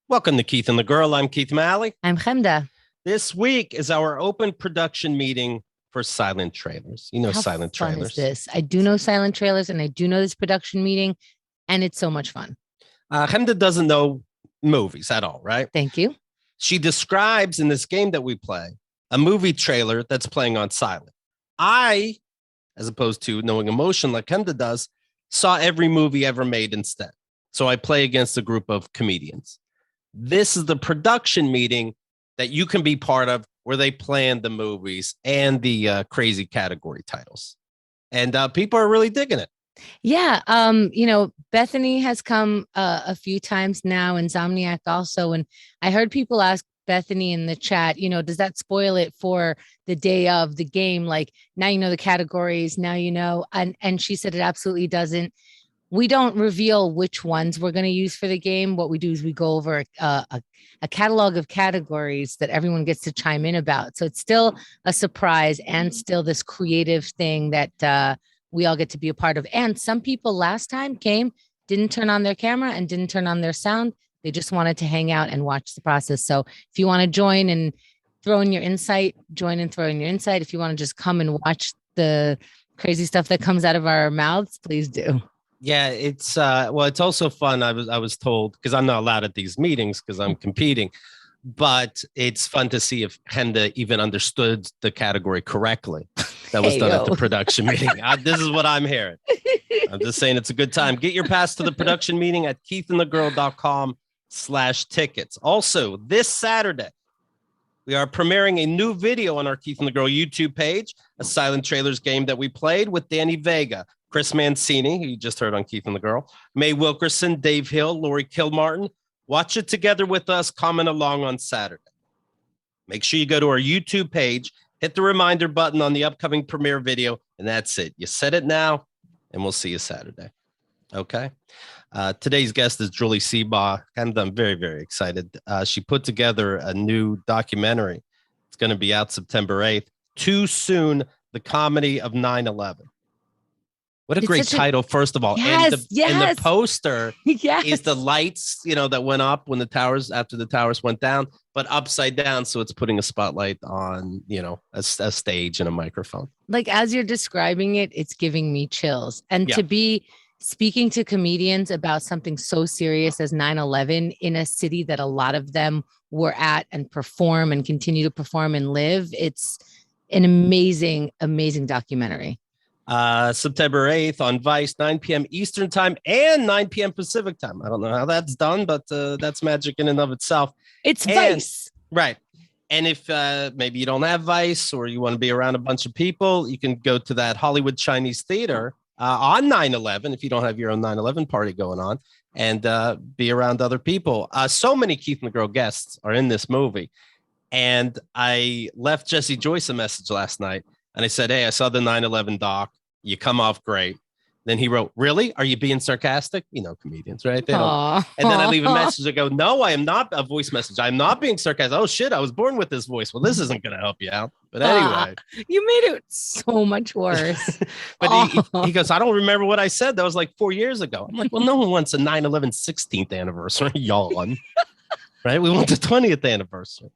Welcome to Keith and the Girl. I'm Keith Malley. I'm Chemda. This week is our open production meeting for silent trailers. You know, How silent fun trailers. is this? I do know silent trailers, and I do know this production meeting, and it's so much fun. Chemda doesn't know movies at all, right? Thank you. She describes in this game that we play a movie trailer that's playing on silent. I, as opposed to knowing emotion like Chemda does, saw every movie ever made instead. So I play against a group of comedians. This is the production meeting that you can be part of where they plan the movies and the crazy category titles. And people are really digging it. Yeah. Bethany has come a few times now, and Zomniac also. And I heard people ask Bethany in the chat, does that spoil it for the day of the game? Like, now you know the categories, now you know. And she said it absolutely doesn't. We don't reveal which ones we're going to use for the game. What we do is we go over a catalog of categories that everyone gets to chime in about. So it's still a surprise and still this creative thing that we all get to be a part of. And some people last time didn't turn on their camera and didn't turn on their sound. They just wanted to hang out and watch the process. So if you want to join and throw in your insight, join and throw in your insight. If you want to just come and watch the crazy stuff that comes out of our mouths, please do. Yeah, it's also fun. I was told, because I'm not allowed at these meetings because I'm competing, but it's fun to see if Chemda even understood the category correctly that was done at the production meeting. This is what I'm hearing. I'm just saying it's a good time. Get your pass to the production meeting at keithandthegirl.com/tickets. Also, this Saturday, we are premiering a new video on our Keith and the Girl YouTube page, a silent trailers game that we played with Danny Vega, Chris Mancini, who you just heard on Keith and the Girl, May Wilkerson, Dave Hill, Lori Kilmartin. Watch it together with us. Comment along on Saturday. Make sure you go to our YouTube page, hit the reminder button on the upcoming premiere video, and that's it. You said it now, and we'll see you Saturday. Okay? Today's guest is Julie Seabaugh. I'm very, very excited. She put together a new documentary. It's going to be out September 8th. Too Soon, the comedy of 9/11. What a great title, first of all. Yes, and the poster yes. is the lights, that went up when after the towers went down, but upside down. So it's putting a spotlight on, a stage and a microphone. Like, as you're describing it, it's giving me chills. And to be speaking to comedians about something so serious as 9/11 in a city that a lot of them were at and perform and continue to perform and live, it's an amazing, amazing documentary. September 8th on Vice, 9 p.m. Eastern time and 9 p.m. Pacific time. I don't know how that's done, but that's magic in and of itself. It's Vice. Right. And if maybe you don't have Vice or you want to be around a bunch of people, you can go to that Hollywood Chinese Theater on 9/11 if you don't have your own 9/11 party going on, and be around other people. So many Keith and the Girl guests are in this movie. And I left Jesse Joyce a message last night. And I said, hey, I saw the 9/11 doc. You come off great. Then he wrote, really? Are you being sarcastic? Comedians, right? And then I leave a message. I go, no, I am not. A voice message. I'm not being sarcastic. Oh, shit. I was born with this voice. Well, this isn't going to help you out. But anyway. You made it so much worse. But he goes, I don't remember what I said. That was like 4 years ago. I'm like, well, no one wants a 9/11 16th anniversary, yawn. Right? We want the 20th anniversary.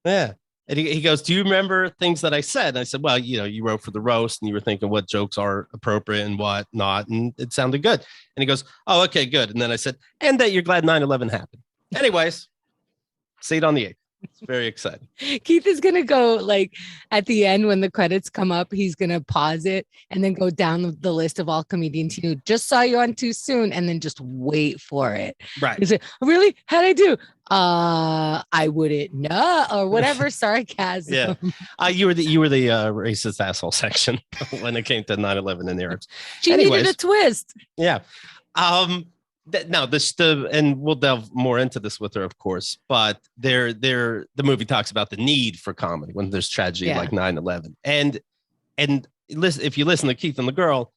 Yeah. And he goes, do you remember things that I said? And I said, well, you wrote for the roast and you were thinking what jokes are appropriate and what not. And it sounded good. And he goes, oh, okay, good. And then I said, and that you're glad 9/11 happened. Anyways, see it on the 8th. It's very exciting. Keith is going to go, like, at the end when the credits come up, he's going to pause it and then go down the list of all comedians who just saw you on Too Soon and then just wait for it. Right. He's like, really? How'd I do? I wouldn't know, or whatever sarcasm. Yeah. You were the racist asshole section when it came to 9/11 and the Arabs. She needed a twist. Yeah. And we'll delve more into this with her, of course, but the movie talks about the need for comedy when there's tragedy like 9/11. And listen, if you listen to Keith and the Girl,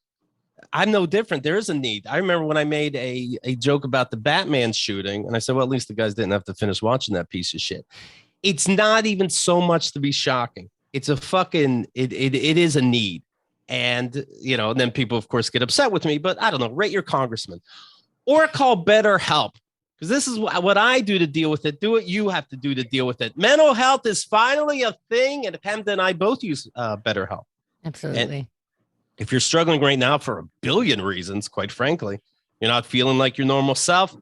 I'm no different. There is a need. I remember when I made a joke about the Batman shooting, and I said, well, at least the guys didn't have to finish watching that piece of shit. It's not even so much to be shocking. It's a fucking, it is a need. And, then people, of course, get upset with me, but I don't know, rate your congressman or call BetterHelp, because this is what I do to deal with it. Do what you have to do to deal with it. Mental health is finally a thing, and Hamda and I both use BetterHelp. Absolutely. And if you're struggling right now for a billion reasons, quite frankly, you're not feeling like your normal self,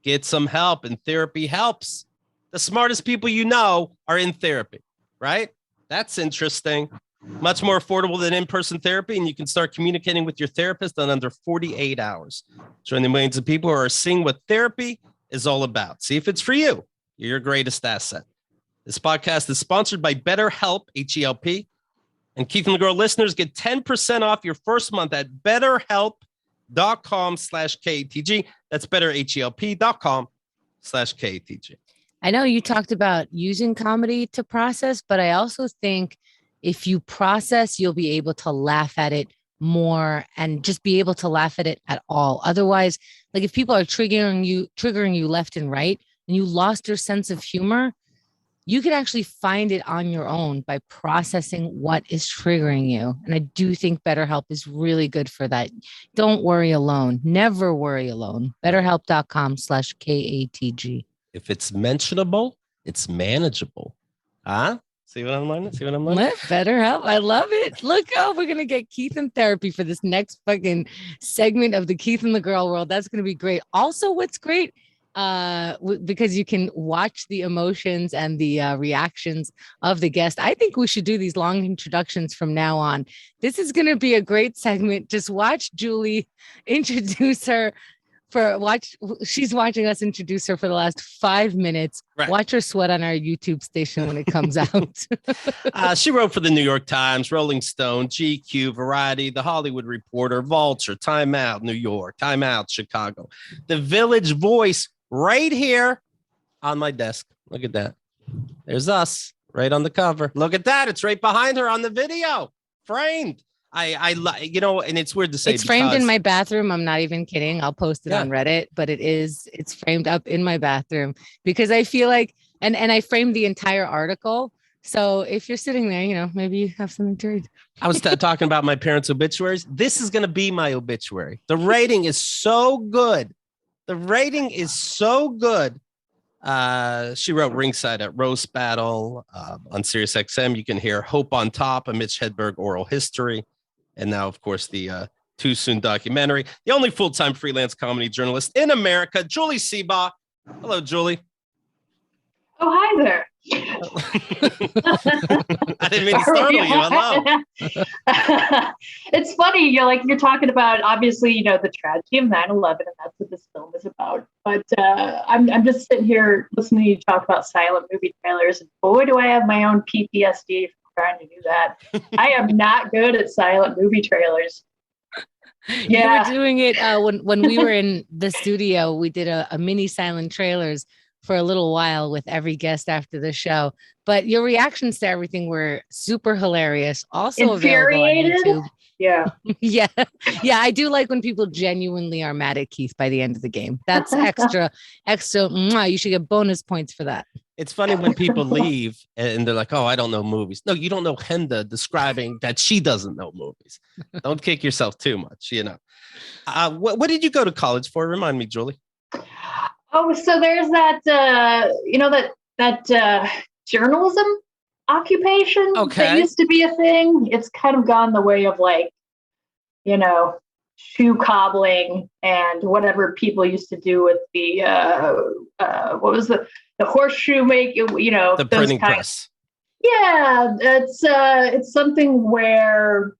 get some help, and therapy helps. The smartest people you know are in therapy, right? That's interesting. Much more affordable than in-person therapy, and you can start communicating with your therapist in under 48 hours. Join the millions of people who are seeing what therapy is all about. See if it's for you. You're your greatest asset. This podcast is sponsored by BetterHelp, H-E-L-P. And Keith and the Girl listeners get 10% off your first month at betterhelp.com/KATG. That's betterhelp.com/KATG. I know you talked about using comedy to process, but I also think if you process, you'll be able to laugh at it more and just be able to laugh at it at all. Otherwise, like if people are triggering you left and right, and you lost your sense of humor, you can actually find it on your own by processing what is triggering you. And I do think BetterHelp is really good for that. Don't worry alone. Never worry alone. BetterHelp.com/KATG. If it's mentionable, it's manageable. Huh? See what I'm learning? BetterHelp. I love it. Look, we're going to get Keith in therapy for this next fucking segment of the Keith and the Girl World. That's going to be great. Also, what's great, because you can watch the emotions and the reactions of the guest. I think we should do these long introductions from now on. This is going to be a great segment. Just watch Julie introduce her. She's watching us introduce her for the last 5 minutes. Right. Watch her sweat on our YouTube station when it comes out. She wrote for the New York Times, Rolling Stone, GQ, Variety, The Hollywood Reporter, Vulture, Time Out, New York, Time Out, Chicago. The Village Voice right here on my desk. Look at that. There's us right on the cover. Look at that. It's right behind her on the video, framed. And it's weird to say it's framed in my bathroom. I'm not even kidding. I'll post it on Reddit, but it's framed up in my bathroom because I feel like, and I framed the entire article. So if you're sitting there, maybe you have something to read. I was talking about my parents' obituaries. This is going to be my obituary. The rating is so good. She wrote ringside at Roast Battle on Sirius XM. You can hear Hope on Top, a Mitch Hedberg oral history. And now, of course, the Too Soon documentary. The only full-time freelance comedy journalist in America, Julie Sebaugh. Hello, Julie. Oh, hi there. I didn't mean to startle you. Hello. It's funny. You're talking about, obviously, the tragedy of 9/11, and that's what this film is about. But I'm just sitting here listening to you talk about silent movie trailers. And boy, do I have my own PTSD from trying to do that. I am not good at silent movie trailers. Yeah. You were doing it when we were in the studio. We did a mini silent trailers for a little while with every guest after the show, but your reactions to everything were super hilarious. Also infuriated. Available on YouTube. Yeah. Yeah. I do like when people genuinely are mad at Keith by the end of the game. That's extra. You should get bonus points for that. It's funny when people leave and they're like, "Oh, I don't know movies." No, you don't know Henda describing that she doesn't know movies. Don't kick yourself too much, What did you go to college for? Remind me, Julie. Oh, so there's that, that journalism occupation that used to be a thing. It's kind of gone the way of shoe cobbling and whatever people used to do with the, what was the horseshoe making, the printing press. Yeah, it's something where,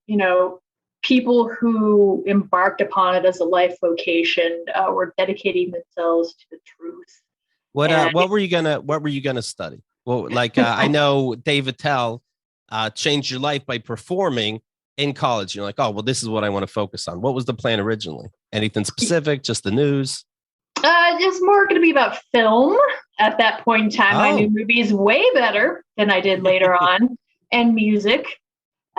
people who embarked upon it as a life vocation were dedicating themselves to the truth. What were you gonna study? Well, I know Dave Attell changed your life by performing in college. You're like, oh well, this is what I want to focus on. What was the plan originally? Anything specific? Just the news? It's more going to be about film. At that point in time, I knew movies way better than I did later on, and music.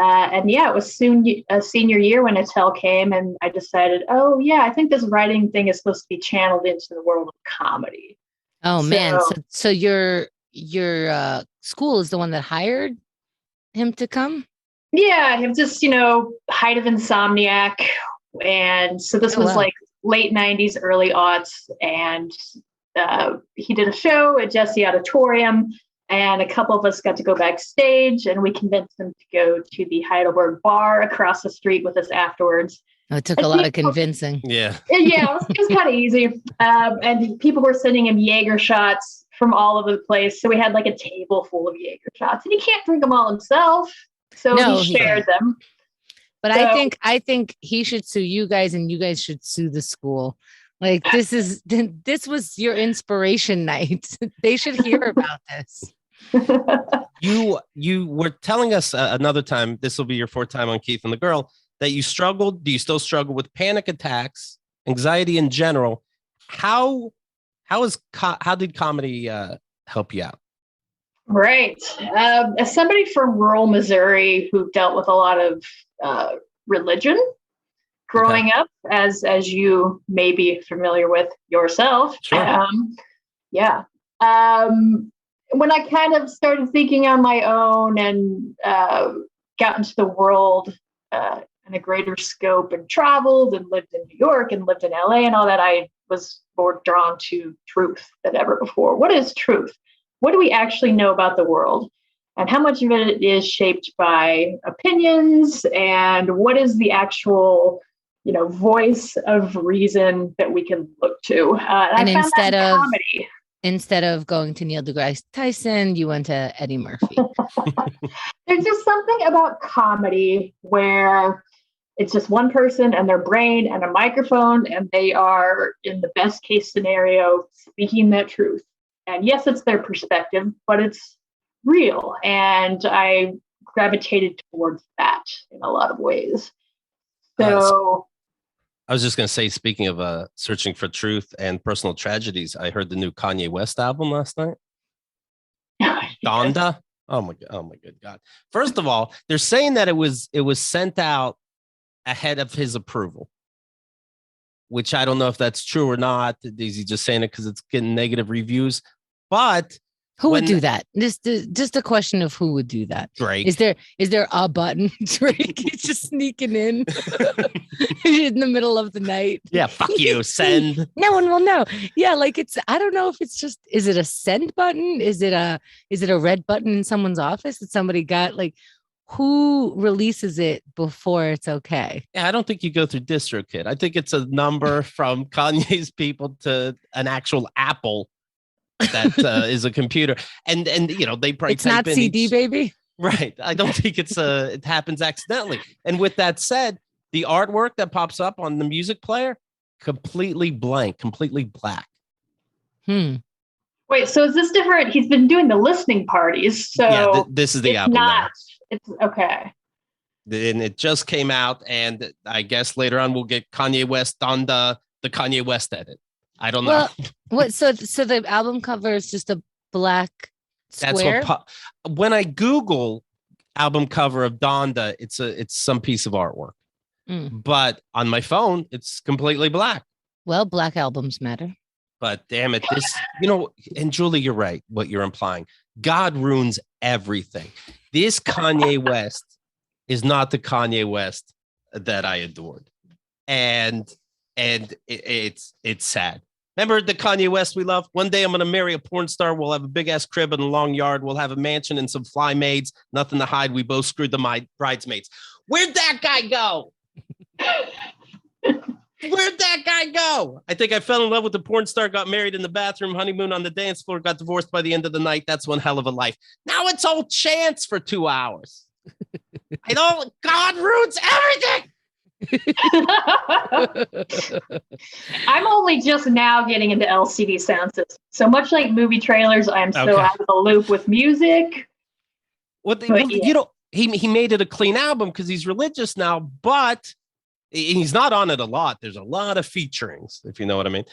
It was soon a senior year when Attell came, and I decided, I think this writing thing is supposed to be channeled into the world of comedy. Oh, man. So your school is the one that hired him to come? Yeah, it was just, height of Insomniac. And so this Oh, was wow. like late 90s, early aughts. And he did a show at Jesse Auditorium. And a couple of us got to go backstage, and we convinced him to go to the Heidelberg bar across the street with us afterwards. Oh, it took a lot of convincing. Yeah. Yeah, it was kind of easy. And people were sending him Jaeger shots from all over the place. So we had like a table full of Jaeger shots, and he can't drink them all himself. So No, he shared them. But So- I think he should sue you guys, and you guys should sue the school. Like this was your inspiration night. They should hear about this. You were telling us another time, this will be your fourth time on Keith and the Girl, that you struggled. Do you still struggle with panic attacks, anxiety in general? How did comedy help you out? Right. As somebody from rural Missouri who dealt with a lot of religion growing up, as you may be familiar with yourself. Sure. Yeah. When I kind of started thinking on my own and got into the world in a greater scope and traveled and lived in New York and lived in LA and all that, I was more drawn to truth than ever before. What is truth? What do we actually know about the world? And how much of it is shaped by opinions? And what is the actual, voice of reason that we can look to? And I found that in comedy. Instead of going to Neil deGrasse Tyson, you went to Eddie Murphy. There's just something about comedy where it's just one person and their brain and a microphone, and they are, in the best case scenario, speaking that truth. And yes, it's their perspective, but it's real. And I gravitated towards that in a lot of ways. So I was just going to say, speaking of searching for truth and personal tragedies, I heard the new Kanye West album last night. Donda. Oh my good God. First of all, they're saying that it was sent out ahead of his approval, which I don't know if that's true or not. Is he just saying it because it's getting negative reviews? But who would do that? Just a question of who would do that. Drake. Is there a button? Drake is just sneaking in in the middle of the night. Yeah, fuck you. Send. No one will know. Yeah, like I don't know if it's just, is it a send button? Is it a red button in someone's office that somebody got? Like, who releases it before it's okay? Yeah, I don't think you go through DistroKid. I think it's a number from Kanye's people to an actual Apple that is a computer, and they probably it's not CD, baby. Right. I don't think it happens accidentally. And with that said, the artwork that pops up on the music player, completely blank, completely black. Wait, so is this different? He's been doing the listening parties, so yeah, this is the album. It's okay. And it just came out, and I guess later on we'll get Kanye West on the Kanye West edit. I don't know. What? So the album cover is just a black square. That's when I Google album cover of Donda, it's some piece of artwork. But on my phone, it's completely black. Well, black albums matter. But damn it, this, and Julie, you're right. What you're implying, God ruins everything. This Kanye West is not the Kanye West that I adored, and it's sad. Remember the Kanye West we love? One day I'm going to marry a porn star. We'll have a big ass crib and a long yard. We'll have a mansion and some fly maids. Nothing to hide. We both screwed the bridesmaids. Where'd that guy go? Where'd that guy go? I think I fell in love with the porn star, got married in the bathroom, honeymoon on the dance floor, got divorced by the end of the night. That's one hell of a life. Now it's all chance for 2 hours. God ruins everything. I'm only just now getting into LCD sound systems. So much like movie trailers, I'm so out of the loop with music. He made it a clean album because he's religious now, but he's not on it a lot. There's a lot of featurings, if you know what I mean.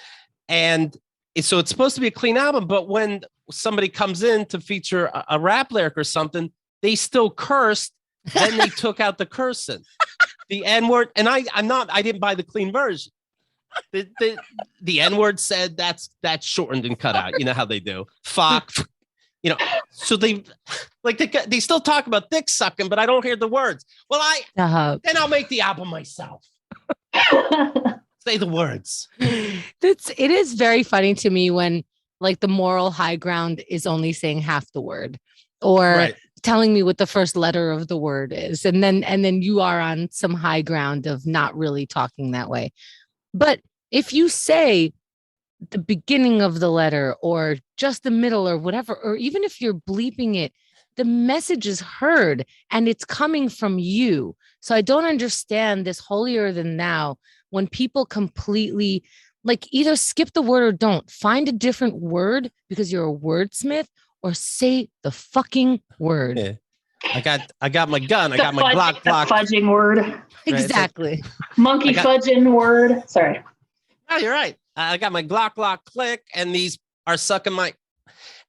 And so it's supposed to be a clean album, but when somebody comes in to feature a rap lyric or something, they still cursed. Then they took out the cursing. The N-word, and I didn't buy the clean version. The N-word said that's shortened and cut out. You know how they do. Fuck. You know, so they still talk about dick sucking, but I don't hear the words. Well, then I'll make the album myself. Say the words. It is very funny to me when like the moral high ground is only saying half the word or telling me what the first letter of the word is. And then you are on some high ground of not really talking that way. But if you say the beginning of the letter or just the middle or whatever, or even if you're bleeping it, the message is heard and it's coming from you. So I don't understand this holier than thou when people completely like either skip the word or don't. Find a different word because you're a wordsmith or say the fucking word. Yeah. I got my gun. I got my Glock. Fudging word. Exactly. Monkey fudging word. Sorry. Oh, you're right. I got my Glock click, and these are sucking my.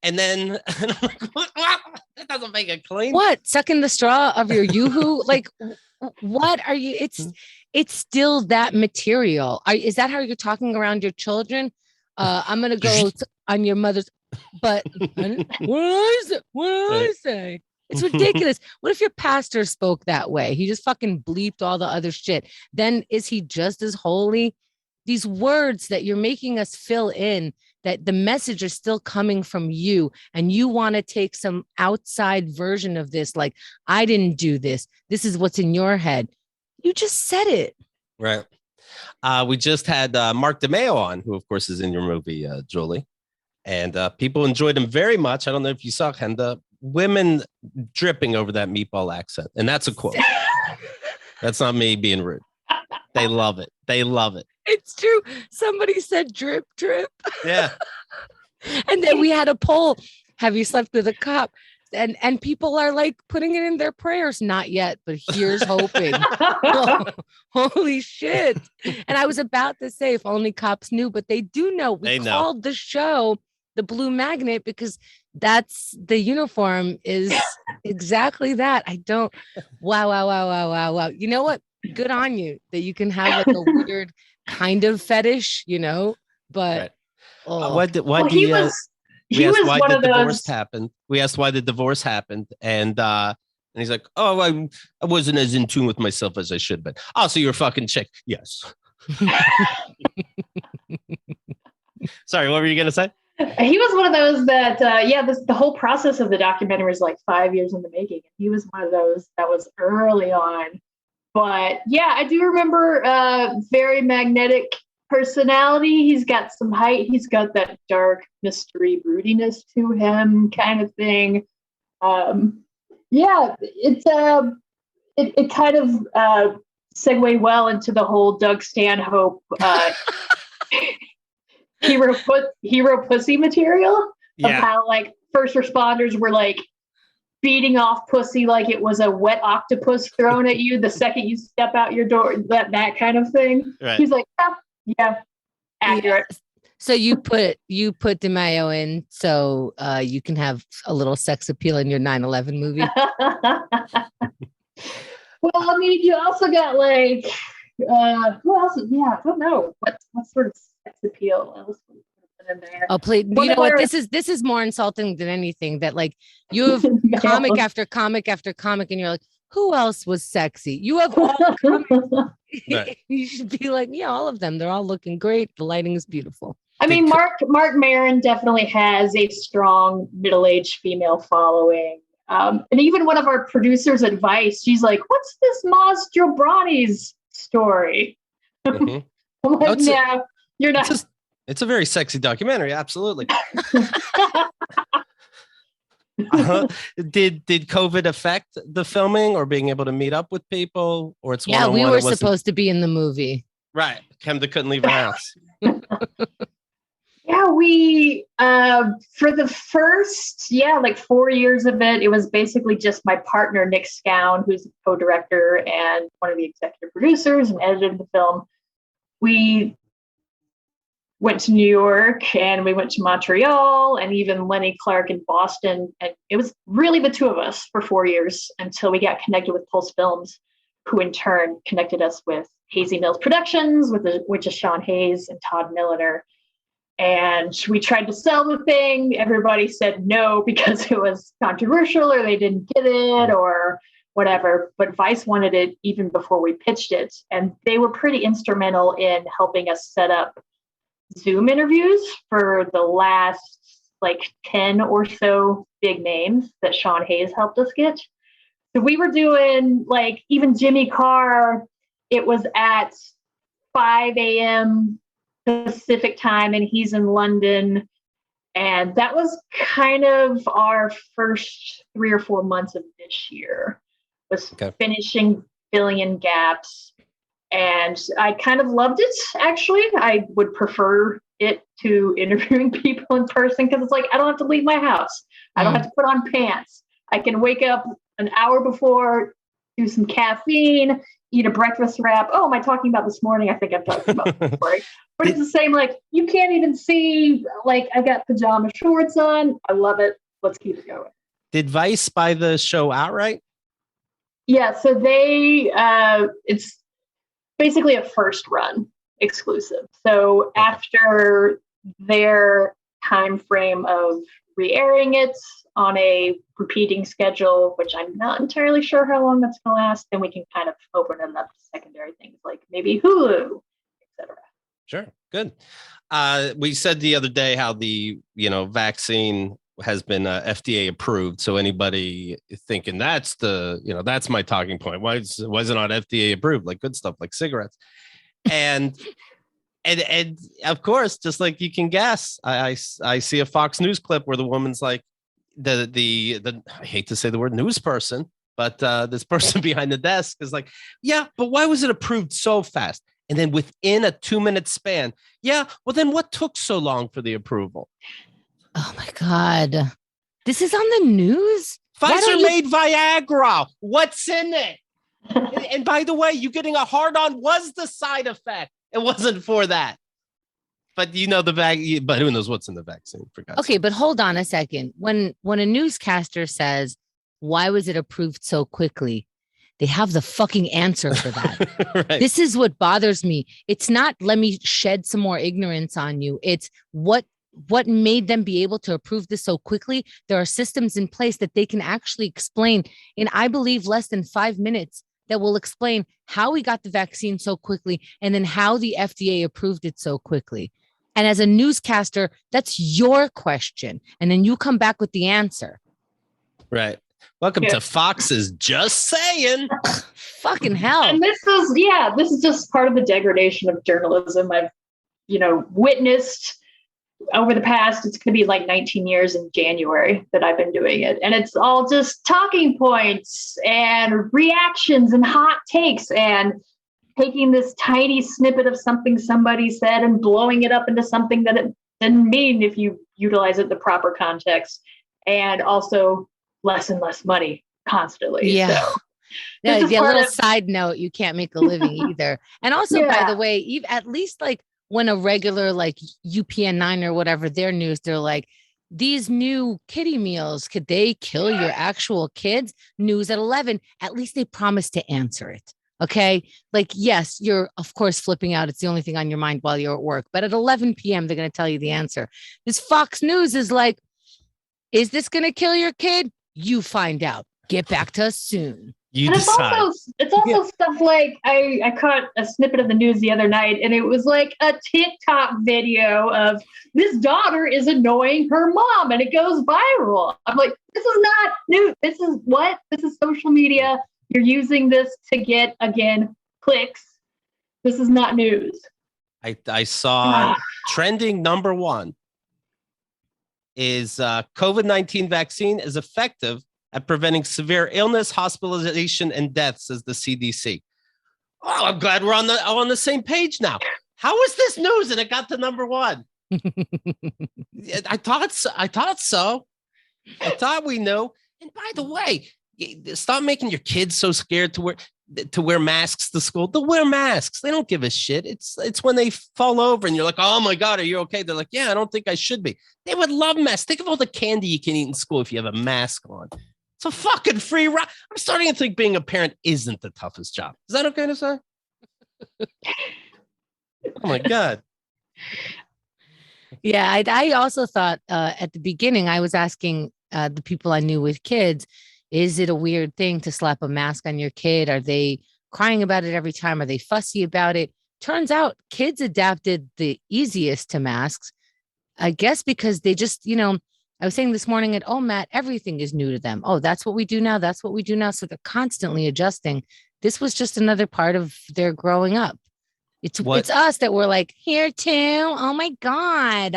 And then and I'm like, what? That doesn't make it clean. What? Sucking the straw of your yoo-hoo? Like, what are you? It's still that material. Is that how you're talking around your children? I'm gonna go on your mother's. But what is it? What did I say? It's ridiculous. What if your pastor spoke that way? He just fucking bleeped all the other shit. Then is he just as holy? These words that you're making us fill in, that the message is still coming from you, and you want to take some outside version of this, like, I didn't do this. This is what's in your head. You just said it. Right. We just had Mark DeMeo on, who, of course, is in your movie, Julie. And people enjoyed him very much. I don't know if you saw him. The women dripping over that meatball accent. And that's a quote. That's not me being rude. They love it. They love it. It's true. Somebody said drip, drip. Yeah. And then we had a poll. Have you slept with a cop? And people are like putting it in their prayers. Not yet, but here's hoping. Oh, holy shit. And I was about to say, if only cops knew, but they do know. We called the show the Blue Magnet because that's the uniform is exactly that. Wow. You know what? Good on you that you can have like a weird kind of fetish, you know, but why did the divorce happen? We asked why the divorce happened, and he's like, "Oh, I wasn't as in tune with myself as I should have been." Oh, so you're a fucking chick? Yes. Sorry, what were you gonna say? He was one of those that, the whole process of the documentary is like 5 years in the making. He was one of those that was early on. But yeah, I do remember very magnetic personality. He's got some height. He's got that dark mystery broodiness to him kind of thing. It kind of segued well into the whole Doug Stanhope hero pussy material of how like first responders were like beating off pussy like it was a wet octopus thrown at you the second you step out your door, that kind of thing. Right. He's like, accurate. Yeah. So you put DeMeo in so you can have a little sex appeal in your 9/11 movie. Well, I mean, you also got like who else? Yeah, I don't know what sort of sex appeal else would put in there. Oh, please! You know what? This is more insulting than anything. That like you have comic after comic after comic, and you're like, who else was sexy? You have all comics. Right. You should be like, yeah, all of them. They're all looking great. The lighting is beautiful. I mean, Mark Maron definitely has a strong middle-aged female following. And even one of our producers' advice, she's like, what's this Maz Jobrani's story? Mm-hmm. I'm like, no, you're not. It's a very sexy documentary. Absolutely. Did COVID affect the filming or being able to meet up with people? Or it's we were supposed to be in the movie. Right. Kemda couldn't leave her house. Yeah, we for the first 4 years of it, it was basically just my partner Nick Scown, who's the co-director and one of the executive producers and edited the film. We went to New York and we went to Montreal and even Lenny Clark in Boston, and it was really the two of us for 4 years until we got connected with Pulse Films, who in turn connected us with Hazy Mills Productions, which is Sean Hayes and Todd Milliner. And we tried to sell the thing. Everybody said no because it was controversial or they didn't get it or whatever. But Vice wanted it even before we pitched it. And they were pretty instrumental in helping us set up Zoom interviews for the last like 10 or so big names that Sean Hayes helped us get. So we were doing like even Jimmy Carr, it was at 5 a.m. Pacific time and he's in London. And that was kind of our first 3 or 4 months of this year, was finishing filling in gaps. And I kind of loved it, actually. I would prefer it to interviewing people in person because it's like, I don't have to leave my house. I don't have to put on pants. I can wake up an hour before, do some caffeine, eat a breakfast wrap. Oh, am I talking about this morning? I think I'm talking about this morning. But it's the same, like, you can't even see, like, I got pajama shorts on. I love it. Let's keep it going. Did Vice buy the show outright? Yeah, so they, it's basically a first run exclusive. So after their time frame of re-airing it on a repeating schedule, which I'm not entirely sure how long that's going to last, then we can kind of open it up to secondary things like maybe Hulu, etc. Sure. Good. We said the other day how the, vaccine has been FDA approved. So anybody thinking that's that's my talking point. Why is it not FDA approved? Like good stuff like cigarettes. And of course, just like you can guess, I see a Fox News clip where the woman's like the I hate to say the word news person, but this person behind the desk is like, yeah, but why was it approved so fast? And then within a 2-minute span, yeah, well, then what took so long for the approval? Oh my God. This is on the news? Pfizer made Viagra. What's in it? and by the way, you getting a hard-on was the side effect. It wasn't for that. But but who knows what's in the vaccine? For God's okay, sake. but hold on a second. When a newscaster says, why was it approved so quickly? They have the fucking answer for that. Right. This is what bothers me. It's not, let me shed some more ignorance on you. It's what made them be able to approve this so quickly. There are systems in place that they can actually explain in, I believe, less than 5 minutes that will explain how we got the vaccine so quickly and then how the FDA approved it so quickly. And as a newscaster, that's your question. And then you come back with the answer. Right. Welcome to Fox's Just Saying. Fucking hell. And this is just part of the degradation of journalism I've, witnessed over the past, it's going to be like 19 years in January that I've been doing it. And it's all just talking points and reactions and hot takes and taking this tiny snippet of something somebody said and blowing it up into something that it didn't mean if you utilize it in the proper context. And also less and less money constantly. Yeah. So, yeah, a little side note, you can't make a living either. And also, by the way, at least like when a regular like UPN 9 or whatever, their news, they're like, these new kiddie meals, could they kill your actual kids? News at 11, at least they promise to answer it. Okay. Like, yes, you're of course flipping out. It's the only thing on your mind while you're at work. But at 11 p.m., they're going to tell you the answer. This Fox News is like, is this going to kill your kid? You find out. Get back to us soon. You decide. It's also stuff like I caught a snippet of the news the other night, and it was like a TikTok video of this daughter is annoying her mom, and it goes viral. I'm like, this is not new. This is what? This is social media. You're using this to get, again, clicks. This is not news. I saw trending number 1 is COVID-19 vaccine is effective at preventing severe illness, hospitalization, and deaths, says the CDC. Oh, I'm glad we're on the same page now. How is this news? And it got to number 1. I thought so. I thought we knew. And by the way, stop making your kids so scared to wear masks to school. They'll wear masks. They don't give a shit. It's when they fall over and you're like, oh my God, are you okay? They're like, yeah, I don't think I should be. They would love masks. Think of all the candy you can eat in school if you have a mask on. It's a fucking free ride. I'm starting to think being a parent isn't the toughest job. Is that okay to say? Oh my God. Yeah, I also thought at the beginning, I was asking the people I knew with kids, is it a weird thing to slap a mask on your kid? Are they crying about it every time? Are they fussy about it? Turns out kids adapted the easiest to masks, I guess, because they just, I was saying this morning at OMAT, everything is new to them. Oh, that's what we do now. That's what we do now. So they're constantly adjusting. This was just another part of their growing up. It's us that were like, here too. Oh my God.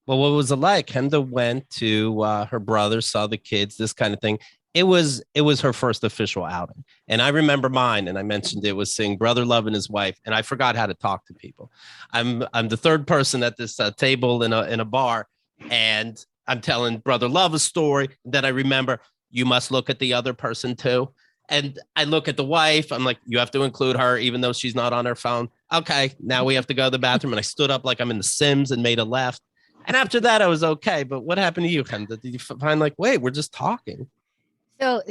Well, what was it like? Henda went to her brother, saw the kids, this kind of thing. It was her first official outing. And I remember mine, and I mentioned it was seeing Brother Love and his wife, and I forgot how to talk to people. I'm the third person at this table in a bar, and I'm telling Brother Love a story that I remember. You must look at the other person too. And I look at the wife. I'm like, you have to include her, even though she's not on her phone. Okay, now we have to go to the bathroom. And I stood up like I'm in The Sims and made a left. And after that, I was okay. But what happened to you, Henda? Did you find like, wait, we're just talking? So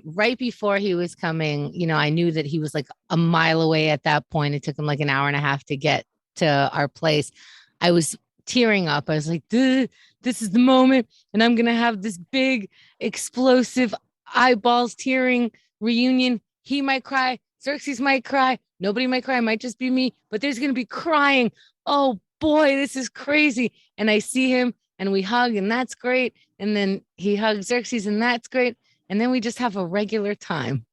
right before he was coming, I knew that he was like a mile away at that point. It took him like an hour and a half to get to our place. I was tearing up. I was like, this is the moment. And I'm going to have this big, explosive, eyeballs tearing reunion. He might cry. Xerxes might cry. Nobody might cry. It might just be me. But there's going to be crying. Oh, boy, this is crazy. And I see him and we hug and that's great. And then he hugs Xerxes and that's great. And then we just have a regular time.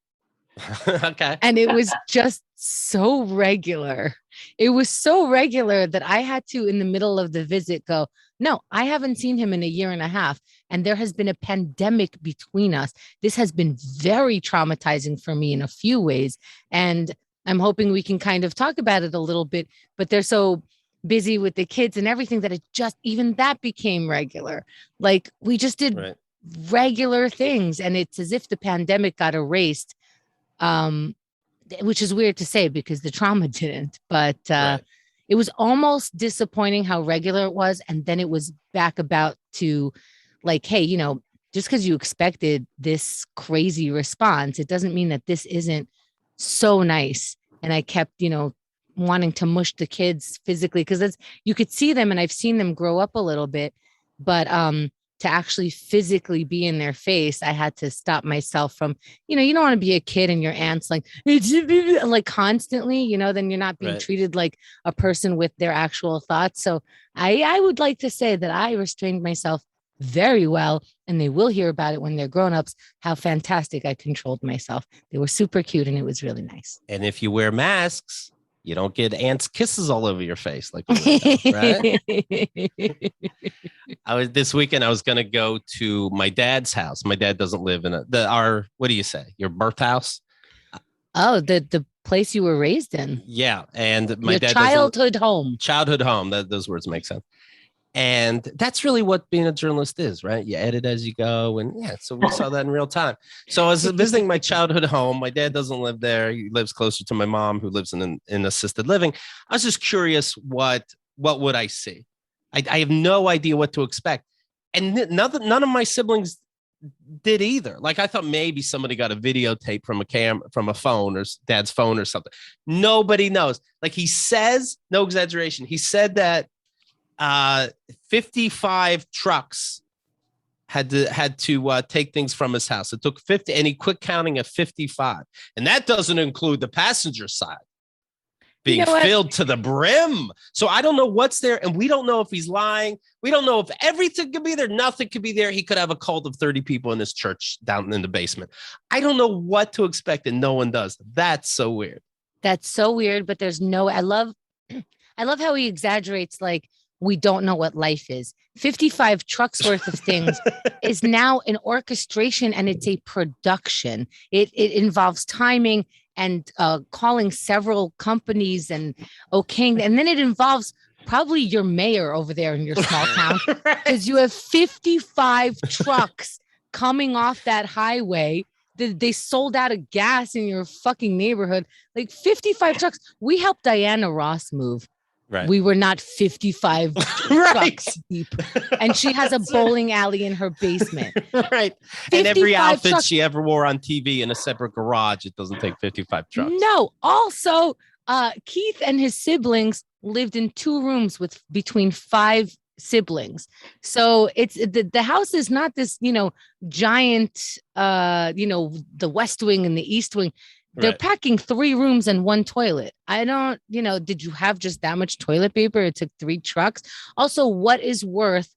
Okay. And it was just so regular. It was so regular that I had to, in the middle of the visit, go, no, I haven't seen him in a year and a half. And there has been a pandemic between us. This has been very traumatizing for me in a few ways. And I'm hoping we can kind of talk about it a little bit, but they're so busy with the kids and everything that even that became regular. Like we just did regular things. And it's as if the pandemic got erased, which is weird to say because the trauma didn't, but it was almost disappointing how regular it was. And then it was back about to like, hey, just because you expected this crazy response, it doesn't mean that this isn't so nice. And I kept, wanting to mush the kids physically because you could see them and I've seen them grow up a little bit, but to actually physically be in their face, I had to stop myself from, you don't want to be a kid and your aunt's like constantly, then you're not being treated like a person with their actual thoughts. So I would like to say that I restrained myself very well, and they will hear about it when they're grown-ups, how fantastic I controlled myself. They were super cute and it was really nice. And if you wear masks, you don't get ants' kisses all over your face like right? This weekend I was going to go to my dad's house. My dad doesn't live in what do you say? Your birth house? Oh, the place you were raised in. Yeah, and my your dad childhood home. Childhood home. Those words make sense. And that's really what being a journalist is, right? You edit as you go. And so we saw that in real time. So I was visiting my childhood home. My dad doesn't live there. He lives closer to my mom, who lives in assisted living. I was just curious, what would I see? I have no idea what to expect. And none of my siblings did either. Like I thought maybe somebody got a videotape from a phone or dad's phone or something. Nobody knows. Like he says, no exaggeration. He said that 55 trucks had to take things from his house. It took 50, and he quit counting at 55. And that doesn't include the passenger side being filled to the brim. So I don't know what's there, and we don't know if he's lying. We don't know if everything could be there. Nothing could be there. He could have a cult of 30 people in his church down in the basement. I don't know what to expect, and no one does. That's so weird. That's so weird, but there's I love how he exaggerates, like, we don't know what life is. 55 trucks worth of things is now an orchestration, and it's a production. It involves timing and calling several companies and okaying, and then it involves probably your mayor over there in your small town, because you have 55 trucks coming off that highway. They sold out of gas in your fucking neighborhood. Like 55 trucks. We helped Diana Ross move. Right. We were not 55 trucks deep. And she has a bowling alley in her basement. Right. And every outfit she ever wore on TV in a separate garage, it doesn't take 55 trucks. No. Also, Keith and his siblings lived in 2 rooms with between 5 siblings. So it's the house is not this, giant, the West Wing and the East Wing. They're Right. packing 3 rooms and 1 toilet. I don't, did you have just that much toilet paper? It took 3 trucks. Also, what is worth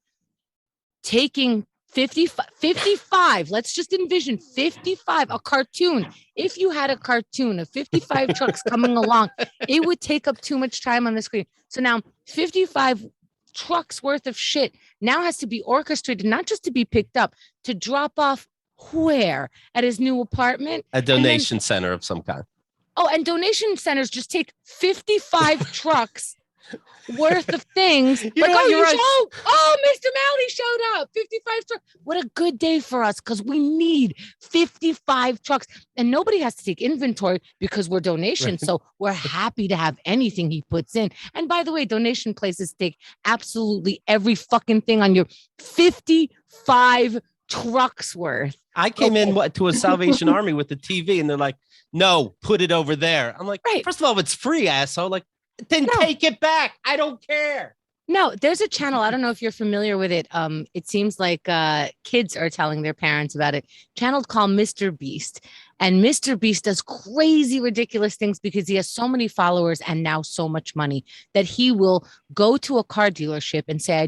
taking 55? Let's just envision 55, a cartoon. If you had a cartoon of 55 trucks coming along, it would take up too much time on the screen. So now 55 trucks worth of shit now has to be orchestrated, not just to be picked up, to drop off where? At his new apartment? A donation center of some kind. Oh, and donation centers just take 55 trucks worth of things. You're right. Oh, Mr. Malley showed up. 55 trucks. What a good day for us, because we need 55 trucks. And nobody has to take inventory because we're donations. Right. So we're happy to have anything he puts in. And by the way, donation places take absolutely every fucking thing on your 55 trucks worth. I came in to a Salvation Army with the TV, and they're like, "No, put it over there." I'm like, Right. First of all, it's free, asshole. Like, then No. take it back. I don't care. No, there's a channel. I don't know if you're familiar with it. It seems like kids are telling their parents about it. Channel called Mr. Beast. And Mr. Beast does crazy, ridiculous things because he has so many followers and now so much money that he will go to a car dealership and say,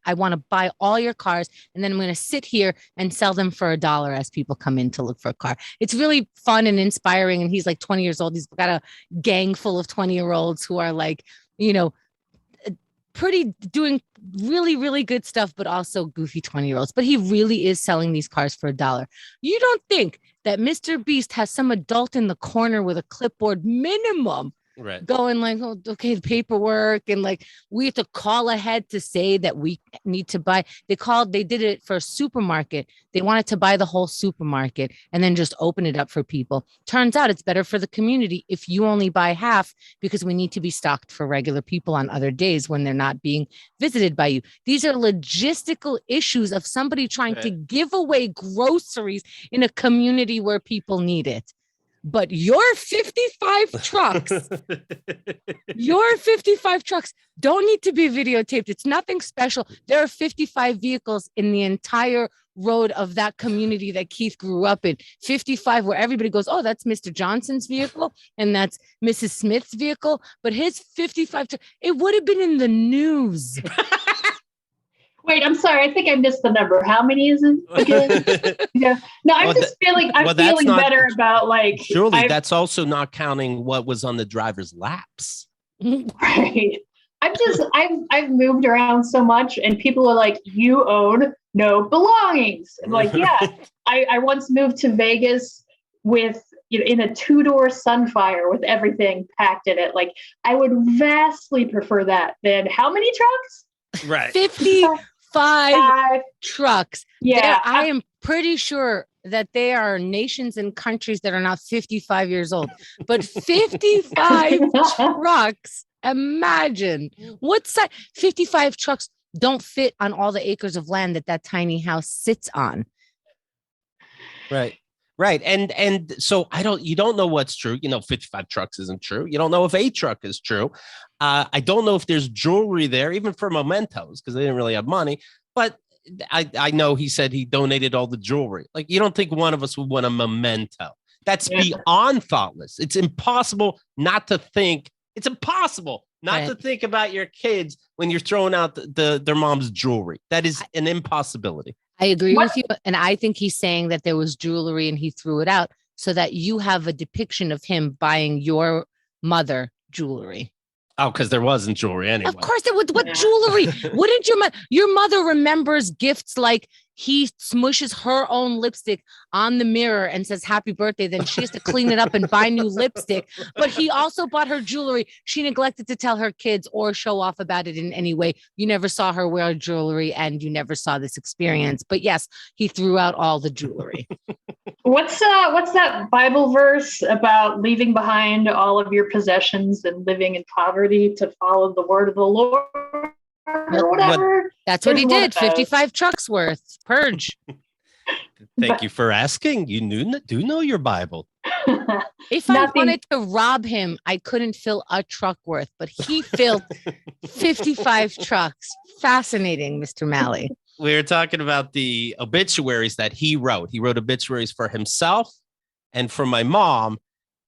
I want to buy all your cars. And then I'm going to sit here and sell them for $1 as people come in to look for a car. It's really fun and inspiring. And he's like 20 years old. He's got a gang full of 20-year-olds who are like, pretty doing really, really good stuff, but also goofy 20-year-olds. But he really is selling these cars for $1. You don't think that Mr. Beast has some adult in the corner with a clipboard minimum Right. going like, oh, okay, the paperwork, and like we have to call ahead to say that we need to buy. They did it for a supermarket. They wanted to buy the whole supermarket and then just open it up for people. Turns out it's better for the community if you only buy half, because we need to be stocked for regular people on other days when they're not being visited by you. These are logistical issues of somebody trying to give away groceries in a community where people need it. But your 55 trucks don't need to be videotaped. It's nothing special. There are 55 vehicles in the entire road of that community that Keith grew up in. 55 where everybody goes, oh, that's Mr. Johnson's vehicle and that's Mrs. Smith's vehicle. But his 55, it would have been in the news. Wait, I'm sorry. I think I missed the number. How many is it again? Yeah. No, I'm just feeling. I'm feeling better about like. Surely that's also not counting what was on the driver's laps. Right. I've moved around so much, and people are like, "You own no belongings." I'm like, yeah. I once moved to Vegas with in a 2-door Sunfire with everything packed in it. Like, I would vastly prefer that than how many trucks? Right. 55 trucks. Yeah. I am pretty sure that they are nations and countries that are not 55 years old, but 55 trucks. Imagine what size 55 trucks don't fit on all the acres of land that tiny house sits on. Right. Right. And so you don't know what's true. 55 trucks isn't true. You don't know if a truck is true. I don't know if there's jewelry there, even for mementos, because they didn't really have money. But I know he said he donated all the jewelry. Like, you don't think one of us would want a memento. That's beyond thoughtless. It's impossible not to think. It's impossible not to think about your kids when you're throwing out their mom's jewelry. That is an impossibility. I agree with you. And I think he's saying that there was jewelry and he threw it out so that you have a depiction of him buying your mother jewelry. Oh, because there wasn't jewelry anyway. Of course, what jewelry? Wouldn't your mother remembers gifts like he smushes her own lipstick on the mirror and says happy birthday, then she has to clean it up and buy new lipstick. But he also bought her jewelry. She neglected to tell her kids or show off about it in any way. You never saw her wear jewelry and you never saw this experience. But yes, he threw out all the jewelry. What's that Bible verse about leaving behind all of your possessions and living in poverty to follow the word of the Lord or whatever? That's what he did. 55 trucks worth. Purge. Thank you for asking. You do know your Bible. If I wanted to rob him, I couldn't fill a truck worth, but he filled 55 trucks. Fascinating, Mr. Malley. We were talking about the obituaries that he wrote. He wrote obituaries for himself and for my mom,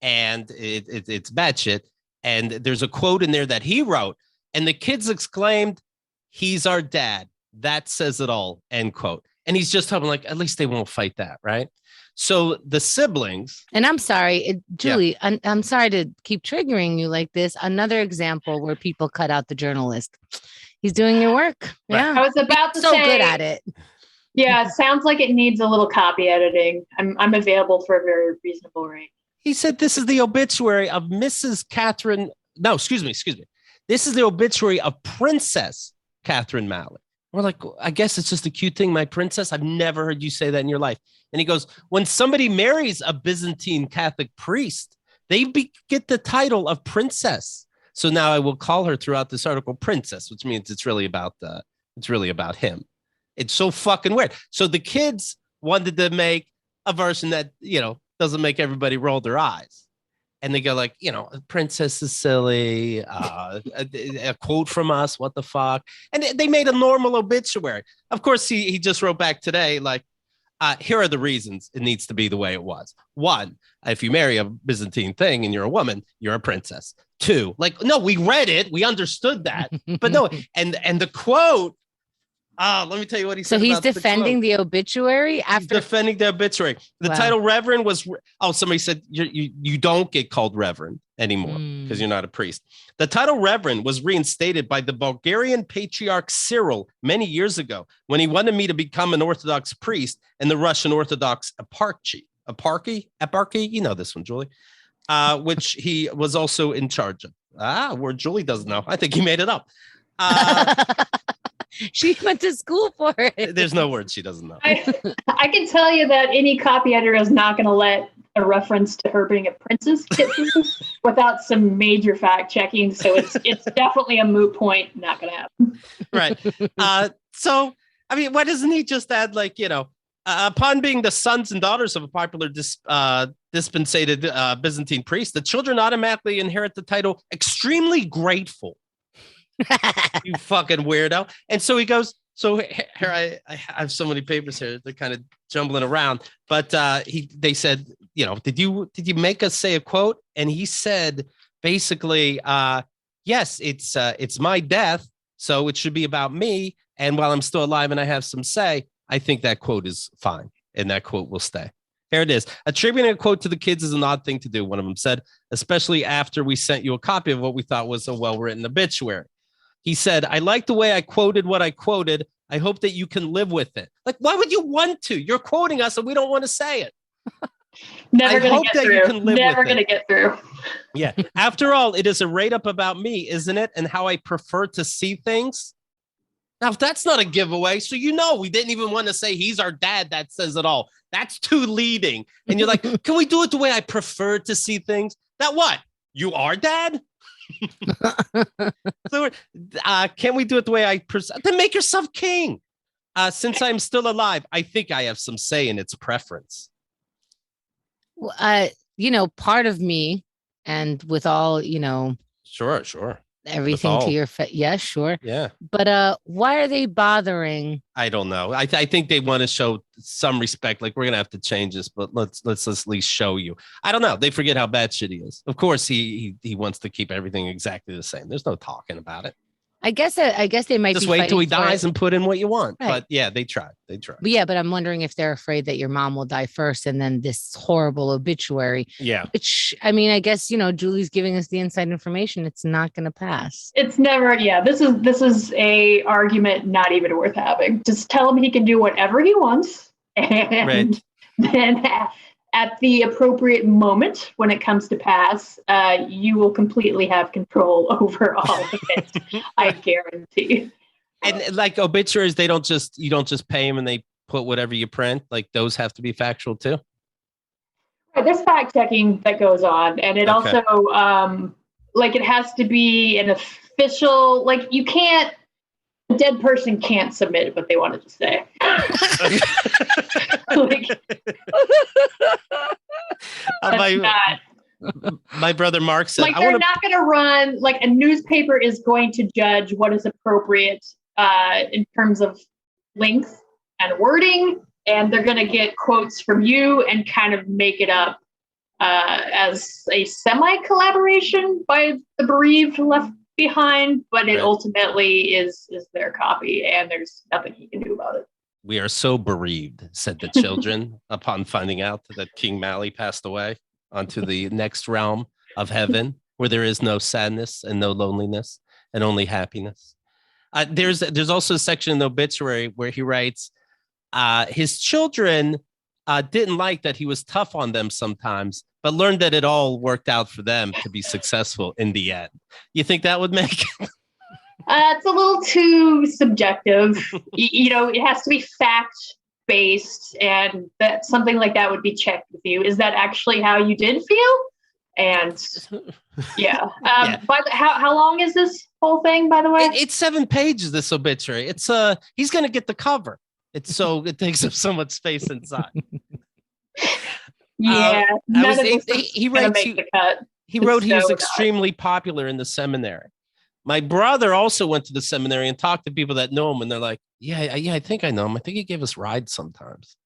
and it's batshit. And there's a quote in there that he wrote, and the kids exclaimed, "He's our dad. That says it all," end quote. And he's just hoping, like, at least they won't fight that, right? So the siblings. And I'm sorry, Julie, yeah. I'm sorry to keep triggering you like this. Another example where people cut out the journalist. He's doing your work. Right. Yeah. I was about to say. So good at it. Yeah, it sounds like it needs a little copy editing. I'm available for a very reasonable rate. He said this is the obituary of Mrs. Catherine. No, excuse me. This is the obituary of Princess Catherine Malley. We're like, I guess it's just a cute thing, my princess. I've never heard you say that in your life. And he goes, when somebody marries a Byzantine Catholic priest, they get the title of princess. So now I will call her throughout this article princess, which means it's really about him. It's so fucking weird. So the kids wanted to make a version that, doesn't make everybody roll their eyes. And they go like, princess is silly, a quote from us, what the fuck? And they made a normal obituary. Of course, he just wrote back today, like, here are the reasons it needs to be the way it was. 1, if you marry a Byzantine thing and you're a woman, you're a princess. 2, like, no, we read it. We understood that. But no, and the quote, let me tell you what he said. So he's defending the obituary after he's defending the obituary. The title Reverend was. Somebody said you don't get called Reverend anymore because you're not a priest. The title Reverend was reinstated by the Bulgarian Patriarch Cyril many years ago when he wanted me to become an Orthodox priest in the Russian Orthodox eparchy. You know this one, Julie, which he was also in charge of. Word Julie doesn't know. I think he made it up. She went to school for it. There's no word she doesn't know. I can tell you that any copy editor is not going to let a reference to her being a princess get through without some major fact checking. So it's definitely a moot point. Not going to happen. Right. So, I mean, why doesn't he just add, like, upon being the sons and daughters of a popular dispensated Byzantine priest, the children automatically inherit the title extremely grateful. You fucking weirdo. And so he goes, so here I have so many papers here, they're kind of jumbling around, but they said, did you make us say a quote? And he said basically, yes, it's my death, so it should be about me, and while I'm still alive and I have some say, I think that quote is fine, and that quote will stay. Here it is. Attributing a quote to the kids is an odd thing to do, one of them said, especially after we sent you a copy of what we thought was a well-written obituary. He said, I like the way I quoted what I quoted. I hope that you can live with it. Like, why would you want to? You're quoting us and we don't want to say it. Never going to get through. Yeah. After all, it is a write-up about me, isn't it? And how I prefer to see things. Now, if that's not a giveaway, so we didn't even want to say he's our dad. That says it all. That's too leading. And you're like, can we do it the way I prefer to see things? That what? You are dad? So, can we do it the way I then make yourself king? Since I'm still alive, I think I have some say in its preference. Part of me, and with all, Sure. Everything to your face. Yeah, sure. Yeah. But why are they bothering? I don't know. I think they want to show some respect. Like, we're going to have to change this, but let's at least show you. I don't know. They forget how bad shit he is. Of course, he wants to keep everything exactly the same. There's no talking about it. I guess they might just wait till he dies and put in what you want. Right. But yeah, they tried. But I'm wondering if they're afraid that your mom will die first and then this horrible obituary. Yeah. Which, I mean, I guess, Julie's giving us the inside information. It's not going to pass. It's never. Yeah. This is a argument not even worth having. Just tell him he can do whatever he wants. And then at the appropriate moment, when it comes to pass, you will completely have control over all of it. I guarantee. And like obituaries, you don't just pay them and they put whatever you print. Like, those have to be factual too. Right, there's fact checking that goes on, and it also it has to be an official. Like, you can't A dead person can't submit what they wanted to say. Like, that's my brother Mark said, like they're not going to run, like a newspaper is going to judge what is appropriate in terms of length and wording, and they're going to get quotes from you and kind of make it up as a semi-collaboration by the bereaved left behind, but it ultimately is their copy, and there's nothing he can do about it. We are so bereaved, said the children upon finding out that King Mally passed away onto the next realm of heaven, where there is no sadness and no loneliness and only happiness. There's also a section in the obituary where he writes, his children didn't like that he was tough on them sometimes, but learned that it all worked out for them to be successful in the end. You think that would make it? It's a little too subjective. It has to be fact-based, and that something like that would be checked with you. Is that actually how you did feel? And yeah. How long is this whole thing, by the way? It's 7 pages, this obituary. It's he's going to get the cover. It takes up so much space inside. Yeah, he writes, make the cut. He wrote he was extremely popular in the seminary. My brother also went to the seminary and talked to people that know him, and they're like, yeah, I think I know him. I think he gave us rides sometimes.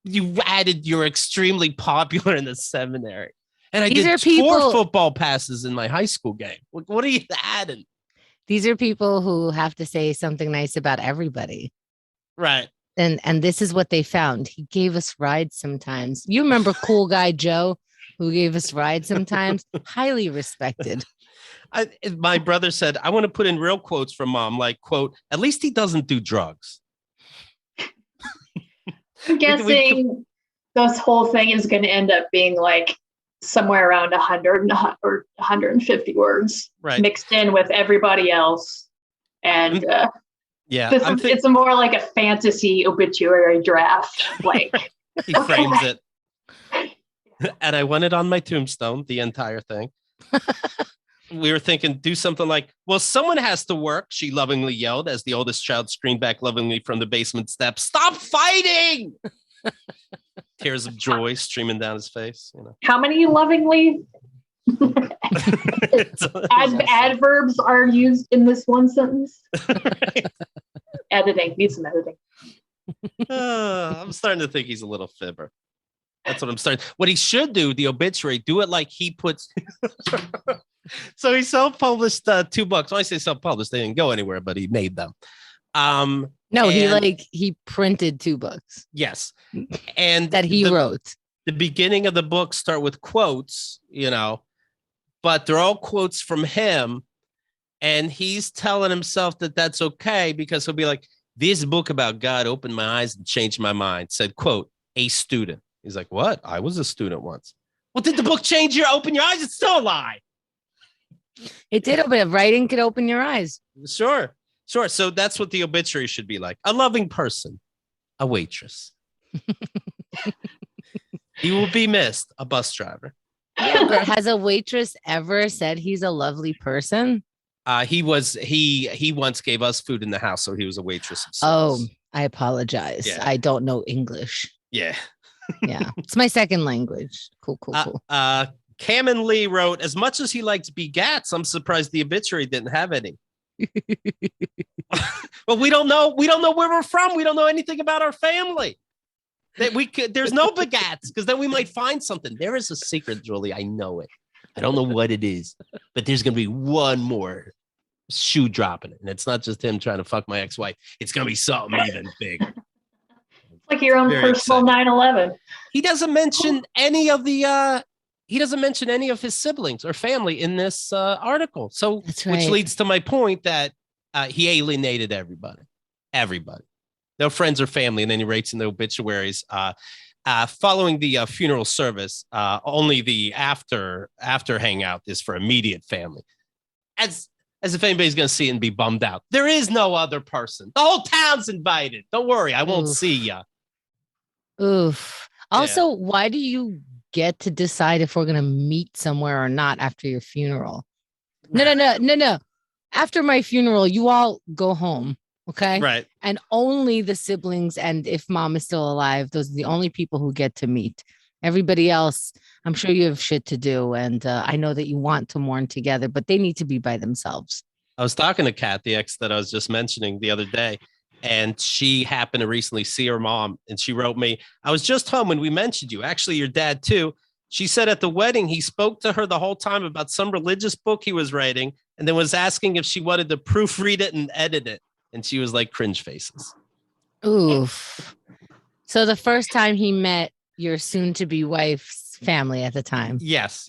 You added you're extremely popular in the seminary. And I did 4 football passes in my high school game. What are you adding? These are people who have to say something nice about everybody. Right. And this is what they found. He gave us rides sometimes. You remember Cool Guy Joe, who gave us rides sometimes? Highly respected. My brother said, I want to put in real quotes from Mom, like, quote, at least he doesn't do drugs. I'm guessing this whole thing is going to end up being like somewhere around 100 or 150 words mixed in with everybody else. And it's more like a fantasy obituary draft. Like he frames it. And I want it on my tombstone, the entire thing. We were thinking, do something like, well, someone has to work, she lovingly yelled as the oldest child screamed back lovingly from the basement steps. Stop fighting! Tears of joy streaming down his face. How many lovingly adverbs are used in this one sentence? Editing, need some editing. I'm starting to think he's a little fibber. That's what I'm starting. What he should do, the obituary, do it like he puts. So he self-published 2 books. When I say self-published, they didn't go anywhere, but he made them. He printed 2 books. Yes, and that he wrote. The beginning of the book start with quotes, but they're all quotes from him, and he's telling himself that that's okay because he'll be like, "This book about God opened my eyes and changed my mind." Said, "Quote, a student." He's like, "What? I was a student once." Well, did the book open your eyes? It's still a lie. It did open. Writing could open your eyes. Sure. So that's what the obituary should be like. A loving person, a waitress. He will be missed, a bus driver. Yeah, but has a waitress ever said he's a lovely person? He once gave us food in the house, so he was a waitress himself. Oh, I apologize. Yeah. I don't know English. Yeah. Yeah. It's my second language. Cool. Cam and Lee wrote, as much as he liked begats, I'm surprised the obituary didn't have any. Well, we don't know where we're from. We don't know anything about our family. There's no begats, because then we might find something. There is a secret, Julie. I know it. I don't know what it is, but there's going to be one more shoe dropping it. And it's not just him trying to fuck my ex-wife. It's going to be something even bigger. It's like your own personal 9/11. He doesn't mention any of his siblings or family in this article. So, which leads to my point that he alienated everybody. No friends or family. And then he writes in the obituaries, following the funeral service, only the after hangout is for immediate family. As if anybody's going to see it and be bummed out. There is no other person. The whole town's invited. Don't worry. I won't see ya. Oof. Also, why do you get to decide if we're going to meet somewhere or not after your funeral? No. after my funeral, you all go home. Okay. Right. And only the siblings, and if mom is still alive, those are the only people who get to meet. Everybody else, I'm sure you have shit to do. And I know that you want to mourn together, but they need to be by themselves. I was talking to Kat, the ex that I was just mentioning the other day, and she happened to recently see her mom. And she wrote me, I was just home when we mentioned you. Actually, your dad, too. She said at the wedding, he spoke to her the whole time about some religious book he was writing and then was asking if she wanted to proofread it and edit it. And she was like cringe faces. Oof. So the first time he met your soon-to-be wife's family at the time. Yes.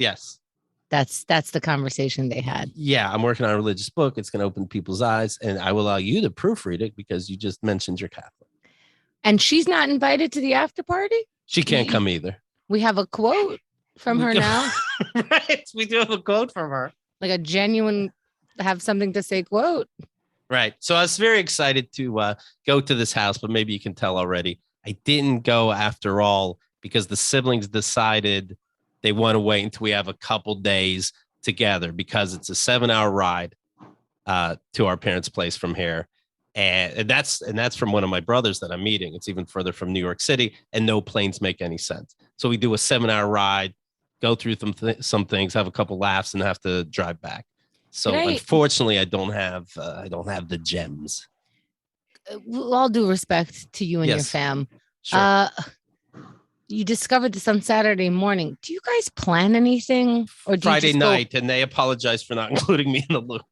That's the conversation they had. Yeah, I'm working on a religious book. It's going to open people's eyes, and I will allow you to proofread it because you just mentioned you're Catholic. And she's not invited to the after party? She can't come either. We have a quote from her now. Right. We do have a quote from her. Like a genuine, have something to say quote. Right. So I was very excited to go to this house, but maybe you can tell already. I didn't go after all because the siblings decided they want to wait until we have a couple days together because it's a 7-hour ride to our parents' place from here. And that's from one of my brothers that I'm meeting. It's even further from New York City, and no planes make any sense. So we do a 7-hour ride, go through some things, have a couple laughs, and have to drive back. So unfortunately, I don't have the gems. With all due respect to you and your fam, Sure. You discovered this on Saturday morning. Do you guys plan anything, or do Friday you just night, and they apologize for not including me in the loop.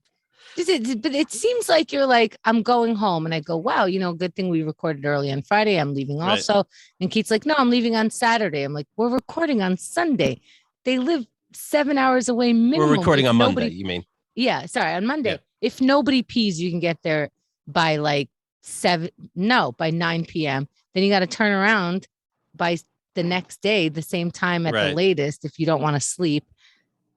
But it seems like you're like, I'm going home, and I go, wow, good thing we recorded early on Friday. I'm leaving also, right. And Keith's like, no, I'm leaving on Saturday. I'm like, we're recording on Sunday. They live 7 hours away minimum. We're recording on Monday. You mean? Yeah, sorry, on Monday. Yeah. If nobody pees, you can get there by like 9 p.m. Then you got to turn around by the next day, the same time at the latest, if you don't want to sleep.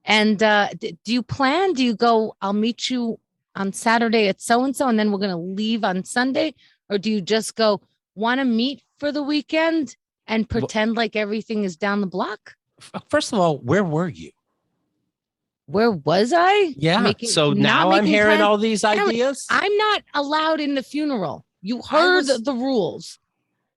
And do you plan? Do you go, I'll meet you on Saturday at so-and-so, and then we're going to leave on Sunday? Or do you just go, want to meet for the weekend and pretend like everything is down the block? First of all, where were you? Where was I? Yeah. So now I'm hearing all these ideas. I'm not allowed in the funeral. You heard the rules.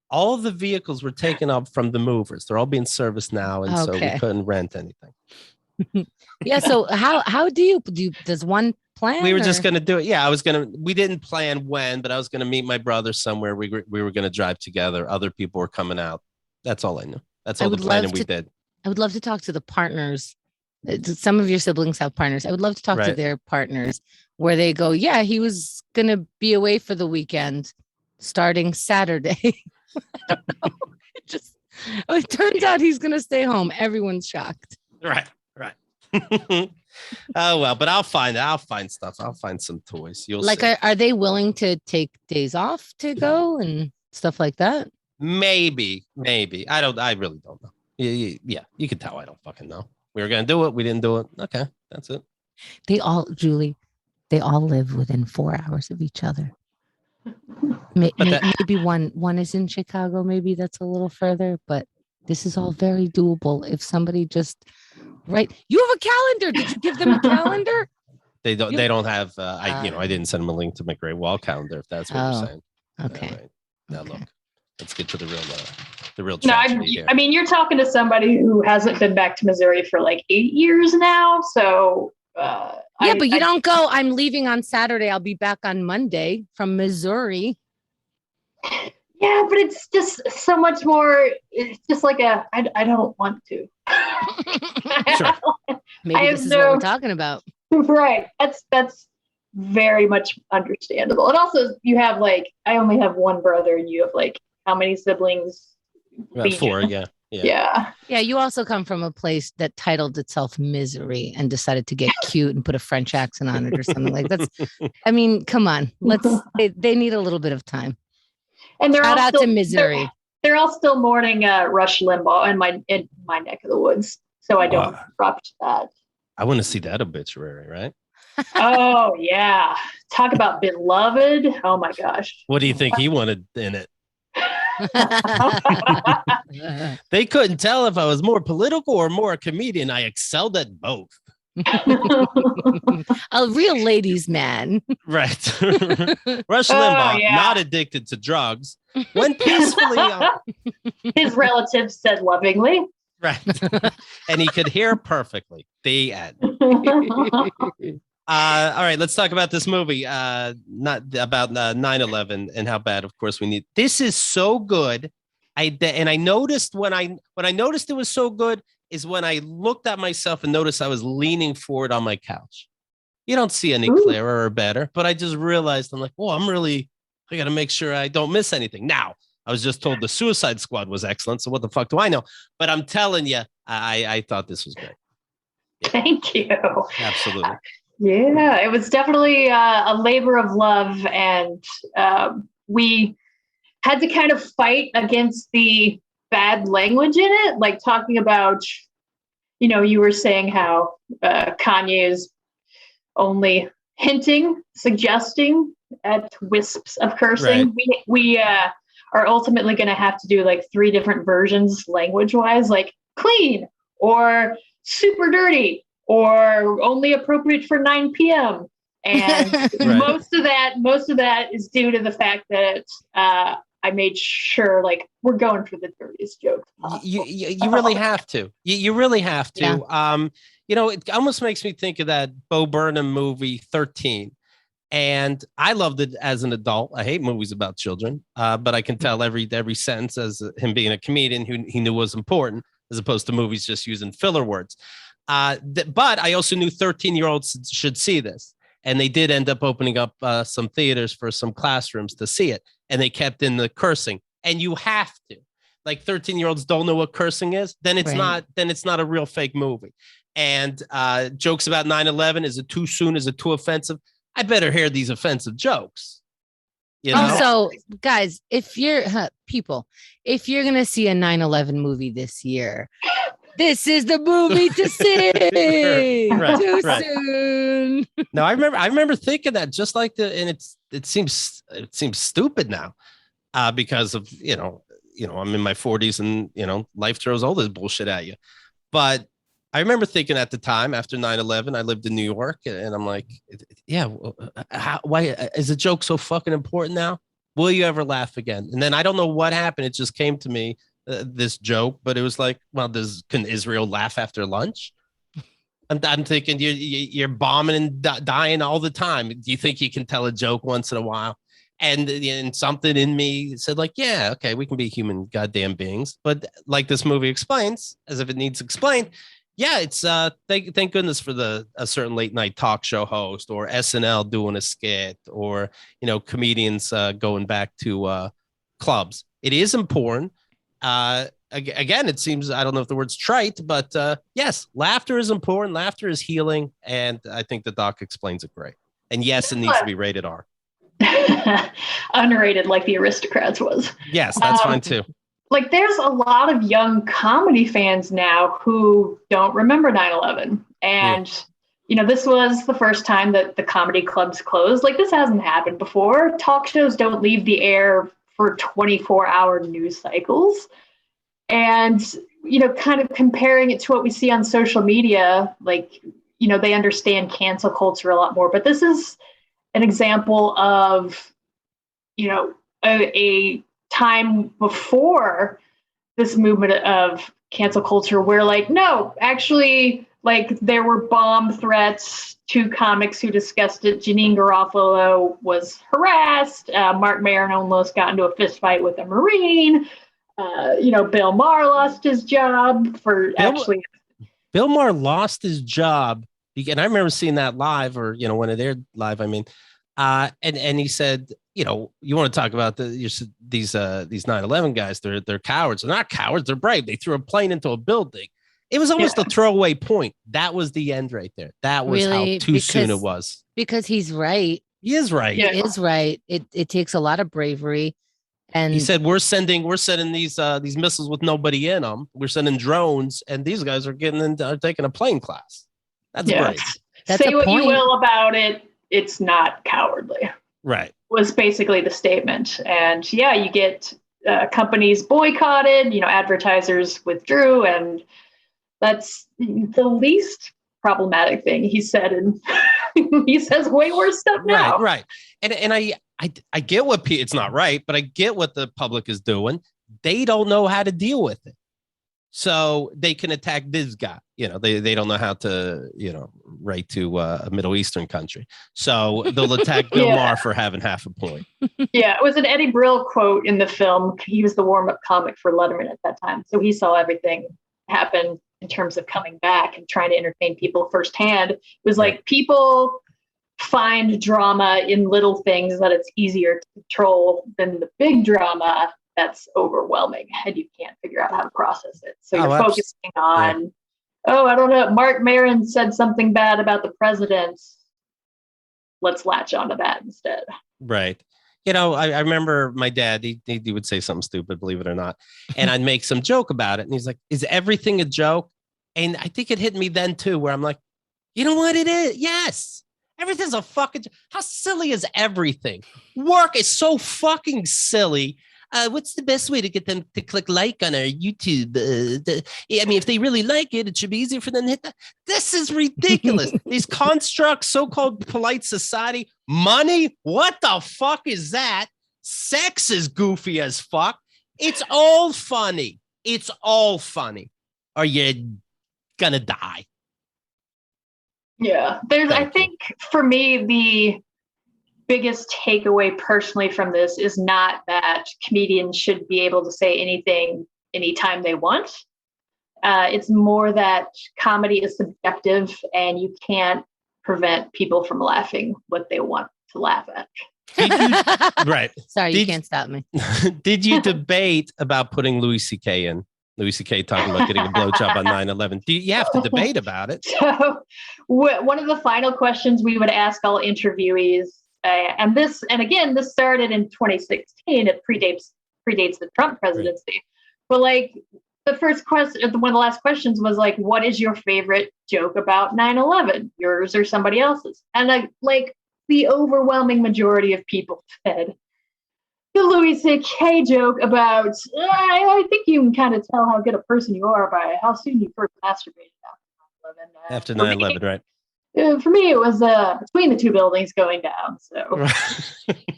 All of the vehicles were taken up from the movers. They're all being serviced now. And so we couldn't rent anything. Yeah. So how do you does one plan? We were just going to do it. Yeah. We didn't plan when, but I was going to meet my brother somewhere. We were going to drive together. Other people were coming out. That's all I knew. That's all the planning we did. I would love to talk to the partners. Some of your siblings have partners. I would love to talk to their partners where they go, yeah, he was going to be away for the weekend starting Saturday. I don't know. It turns out he's going to stay home. Everyone's shocked. Right. Oh, well, but I'll find stuff. I'll find some toys. You'll see. Are they willing to take days off to go and stuff like that? Maybe. I really don't know. Yeah. You can tell I don't fucking know. We were going to do it. We didn't do it. Okay. That's it. Julie, they all live within 4 hours of each other. Maybe one is in Chicago. Maybe that's a little further, but this is all very doable. If somebody just, you have a calendar. Did you give them a calendar? They don't have, I didn't send them a link to my Great Wall calendar, if that's what you're saying. Okay. Right. Now look, let's get to the real No, I mean, you're talking to somebody who hasn't been back to Missouri for like 8 years now. So, but you don't go, I'm leaving on Saturday. I'll be back on Monday from Missouri. Yeah, but it's just so much more. It's just like I don't want to. Sure. Maybe this is what we're talking about. Right. That's very much understandable. And also you have I only have one brother, and you have how many siblings? About 4, Yeah. You also come from a place that titled itself Misery and decided to get cute and put a French accent on it or something like that. I mean, come on. They need a little bit of time. And they're Shout all out still, to Missouri. They're all still mourning Rush Limbaugh in my neck of the woods. So I don't interrupt that. I want to see that obituary, right? Oh yeah. Talk about beloved. Oh my gosh. What do you think he wanted in it? They couldn't tell if I was more political or more a comedian. I excelled at both. A real ladies' man. Right. Rush Limbaugh, yeah. not addicted to drugs, went peacefully on. His relatives said lovingly. Right. And he could hear perfectly. The end. All right, let's talk about this movie. Not about 9/11 and how bad, of course, we need. This is so good. I noticed when I noticed it was so good is when I looked at myself and noticed I was leaning forward on my couch. You don't see any clearer or better, but I just realized I'm like, oh, I got to make sure I don't miss anything. Now, I was just told the Suicide Squad was excellent, so what the fuck do I know? But I'm telling you, I thought this was great. Yeah. Thank you. Absolutely. Yeah, it was definitely a labor of love, and we had to kind of fight against the bad language in it, like talking about, you were saying how Kanye is only hinting, suggesting at wisps of cursing. Right. We are ultimately going to have to do like 3 different versions language-wise, like clean or super dirty or only appropriate for 9 p.m. And Right. most of that is due to the fact that I made sure, like, we're going for the dirtiest jokes possible. You really have to. You really have to. Yeah. It almost makes me think of that Bo Burnham movie 13. And I loved it as an adult. I hate movies about children, but I can tell every sentence as him being a comedian who he knew was important, as opposed to movies just using filler words. But I also knew 13-year-olds should see this. And they did end up opening up some theaters for some classrooms to see it. And they kept in the cursing. And you have to. Like 13-year-olds don't know what cursing is, then it's not a real fake movie. And jokes about 9/11, is it too soon? Is it too offensive? I better hear these offensive jokes. Also, guys, if you're if you're going to see a 9/11 movie this year, this is the movie to see. Too soon. No, I remember thinking that, just like and it seems stupid now, because of I'm in my 40s and life throws all this bullshit at you. But I remember thinking at the time, after 9/11, I lived in New York, and I'm like, yeah, why is a joke so fucking important now? Will you ever laugh again? And then I don't know what happened. It just came to me, this joke, but it was like, well, can Israel laugh after lunch? I'm thinking you're bombing and dying all the time. Do you think you can tell a joke once in a while? And something in me said, like, yeah, okay, we can be human goddamn beings. But like this movie explains, as if it needs explained, yeah, it's thank goodness for a certain late night talk show host or SNL doing a skit, or comedians going back to clubs. It is important. Again, it seems, I don't know if the word's trite, but yes, laughter is important. Laughter is healing, and I think the doc explains it great. And yes, it needs to be rated R. Unrated, like The Aristocrats was. Yes, that's fine too. Like, there's a lot of young comedy fans now who don't remember 9/11. And, this was the first time that the comedy clubs closed. Like, this hasn't happened before. Talk shows don't leave the air for 24-hour news cycles. And, kind of comparing it to what we see on social media, like, they understand cancel culture a lot more. But this is an example of, a time before this movement of cancel culture where, like, no, actually, like, there were bomb threats to comics who discussed it. Janine Garofalo was harassed. Mark Maron almost got into a fist fight with a Marine. Bill Maher lost his job for Bill Maher lost his job. And I remember seeing that live, or, when it aired live, I mean, and he said, you want to talk about these 9/11 guys, they're cowards. They're not cowards. They're brave. They threw a plane into a building. It was almost a throwaway point. That was the end right there. That was how too soon it was. Because he's right. He is right. He is right. It takes a lot of bravery. And he said, we're sending these missiles with nobody in them. We're sending drones, and these guys are taking a plane class. That's brave. Say what you will about it. It's not cowardly. Right. Was basically the statement. And you get companies boycotted, advertisers withdrew, and that's the least problematic thing he said, and he says way worse stuff now. Right. And I get what it's not right, but I get what the public is doing. They don't know how to deal with it. So they can attack this guy. They don't know how to, write to a Middle Eastern country. So they'll attack Bill Maher for having half a point. Yeah, it was an Eddie Brill quote in the film. He was the warm-up comic for Letterman at that time. So he saw everything happen in terms of coming back and trying to entertain people firsthand. It was like people find drama in little things that it's easier to control than the big drama that's overwhelming and you can't figure out how to process it. So you're focusing on, I don't know, Mark Maron said something bad about the president. Let's latch onto that instead. Right. I remember my dad, he would say something stupid, believe it or not. And I'd make some joke about it. And he's like, is everything a joke? And I think it hit me then too, where I'm like, you know what it is? Yes. Everything's a fucking, how silly is everything? Work is so fucking silly. What's the best way to get them to click like on our YouTube? If they really like it, it should be easier for them to hit that. This is ridiculous. These constructs, so-called polite society, money, what the fuck is that? Sex is goofy as fuck. It's all funny. It's all funny. Or you're gonna die. Yeah, I think for me, the biggest takeaway personally from this is not that comedians should be able to say anything anytime they want. It's more that comedy is subjective and you can't prevent people from laughing what they want to laugh at. Right. Sorry, you can't stop me. Did you debate about putting Louis C.K. in? Louis C.K. talking about getting a blowjob on 9/11. You have to debate about it. So one of the final questions we would ask all interviewees, and again, this started in 2016. It predates the Trump presidency. Right. But like the first question, one of the last questions was like, what is your favorite joke about 9/11? Yours or somebody else's? And like the overwhelming majority of people said the Louis C.K. joke about, I think you can kind of tell how good a person you are by how soon you first masturbated after 9/11, right? For me, it was between the two buildings going down. So,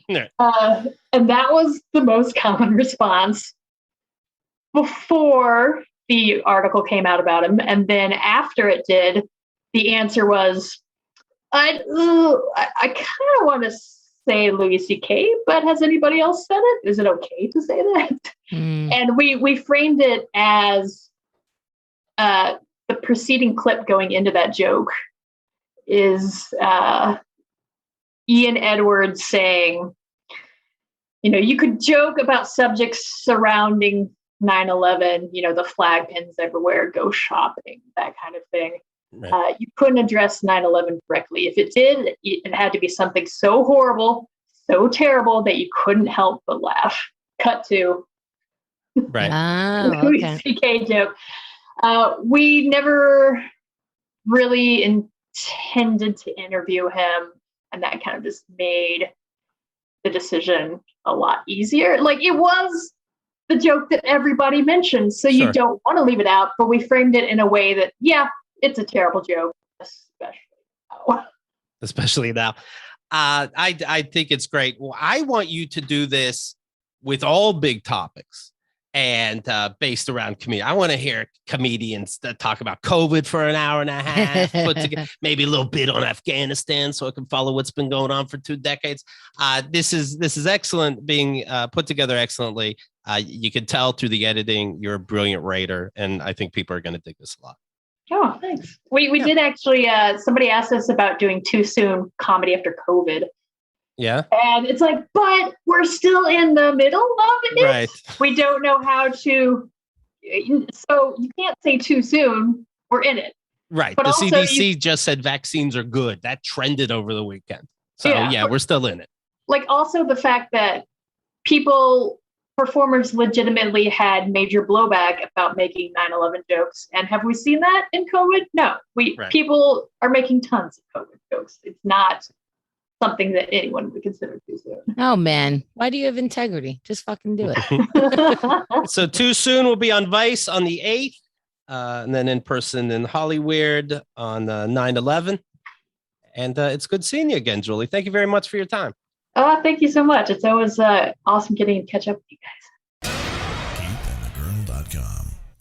and that was the most common response before the article came out about him. And then after it did, the answer was, I kind of want to say Louis C.K., but has anybody else said it? Is it okay to say that? And we framed it as the preceding clip going into that joke is Ian Edwards saying, you could joke about subjects surrounding 9/11, the flag pins everywhere, go shopping, that kind of thing. Right. You couldn't address 9/11 directly. If it did, it had to be something so horrible, so terrible that you couldn't help but laugh. Cut to Louis C.K. joke. We never really intended to interview him, and that kind of just made the decision a lot easier. Like, it was the joke that everybody mentioned, so you don't want to leave it out, but we framed it in a way that, it's a terrible joke, especially now. I think it's great. Well, I want you to do this with all big topics and based around comedy. I want to hear comedians that talk about COVID for an hour and a half, put together maybe a little bit on Afghanistan so I can follow what's been going on for 2 decades. This is excellent, being put together excellently. You can tell through the editing, you're a brilliant writer, and I think people are going to dig this a lot. Oh, thanks. We did actually, somebody asked us about doing Too Soon comedy after COVID. Yeah. And it's like, but we're still in the middle of it. Right. We don't know how to, so you can't say too soon. We're in it. Right. But the CDC just said vaccines are good. That trended over the weekend. So we're still in it. Like, also the fact that performers legitimately had major blowback about making 9/11 jokes. And have we seen that in COVID? No. People are making tons of COVID jokes. It's not something that anyone would consider too soon. Oh, man. Why do you have integrity? Just fucking do it. So Too Soon will be on Vice on the 8th. and then in person in Hollywood on 9/11. And it's good seeing you again, Julie. Thank you very much for your time. Oh, thank you so much. It's always awesome getting to catch up with you guys.